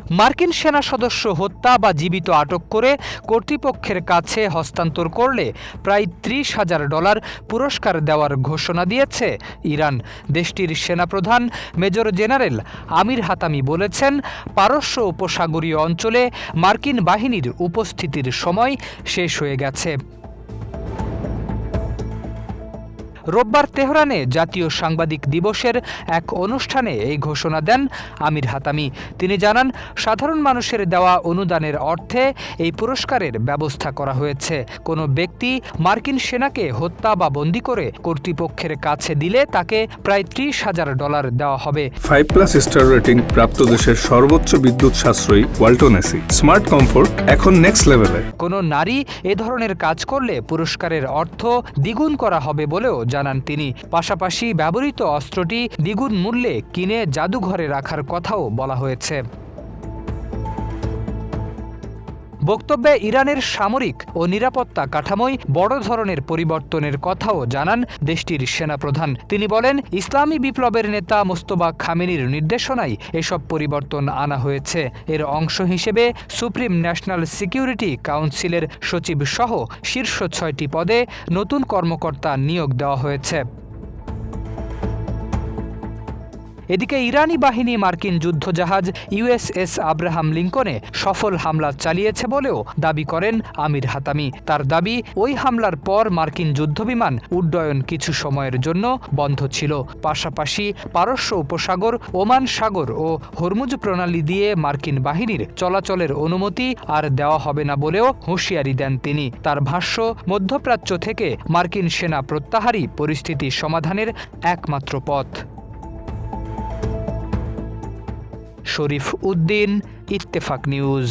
মার্কিন সেনা সদস্য হত্যা বা জীবিত আটক করে কর্তৃপক্ষের কাছে হস্তান্তর করলে প্রায় $30,000 পুরস্কার দেওয়ার ঘোষণা দিয়েছে ইরান। দেশটির সেনাপ্রধান মেজর জেনারেল আমির হাতামি বলেছেন, পারস্য উপসাগরীয় অঞ্চলে মার্কিন বাহিনীর উপস্থিতির সময় শেষ হয়ে গেছে। রোববার তেহরানে জাতীয় সাংবাদিক দিবসের এক অনুষ্ঠানে এই ঘোষণা দেন আমির হাতামি। তিনি জানান, সাধারণ মানুষের দেওয়া অনুদানের অর্থে এই পুরস্কারের ব্যবস্থা করা হয়েছে। কোনো ব্যক্তি মার্কিন সেনাকে হত্যা বা বন্দী করে কর্তৃপক্ষের কাছে দিলে তাকে প্রায় $30,000 দেওয়া হবে। 5+ স্টার রেটিং প্রাপ্ত দেশের সর্বোচ্চ বিদ্যুৎ সাশ্রয়ী ওয়ালটন এসি। স্মার্ট কমফোর্ট এখন নেক্সট লেভেলে। কোনো নারী এ ধরনের কাজ করলে পুরস্কারের অর্থ দ্বিগুণ করা হবে বলেও জানান তিনি। পাশাপাশি ব্যবহৃত অস্ত্রটি দ্বিগুণ মূল্যে কিনে জাদুঘরে রাখার কথাও বলা হয়েছে। বক্তব্যে ইরানের সামরিক ও নিরাপত্তা কাঠামোয় বড় ধরনের পরিবর্তনের কথাও জানান দেশটির সেনাপ্রধান। তিনি বলেন, ইসলামী বিপ্লবের নেতা মোস্তফা খামেনির নির্দেশনায় এসব পরিবর্তন আনা হয়েছে। এর অংশ হিসেবে সুপ্রিম ন্যাশনাল সিকিউরিটি কাউন্সিলের সচিব সহ শীর্ষ 6টি পদে নতুন কর্মকর্তা নিয়োগ দেওয়া হয়েছে। এদিকে ইরানি বাহিনী মার্কিন যুদ্ধজাহাজ USS আব্রাহাম লিঙ্কনে সফল হামলা চালিয়েছে বলেও দাবি করেন আমির হাতামি। তার দাবি, ওই হামলার পর মার্কিন যুদ্ধবিমান উড্ডয়ন কিছু সময়ের জন্য বন্ধ ছিল। পাশাপাশি পারস্য উপসাগর, ওমান সাগর ও হরমুজ প্রণালী দিয়ে মার্কিন বাহিনীর চলাচলের অনুমতি আর দেওয়া হবে না বলেও হুঁশিয়ারি দেন তিনি। তার ভাষ্য, মধ্যপ্রাচ্য থেকে মার্কিন সেনা প্রত্যাহারই পরিস্থিতি সমাধানের একমাত্র পথ। শরীফ উদ্দিন, ইত্তেফাক নিউজ।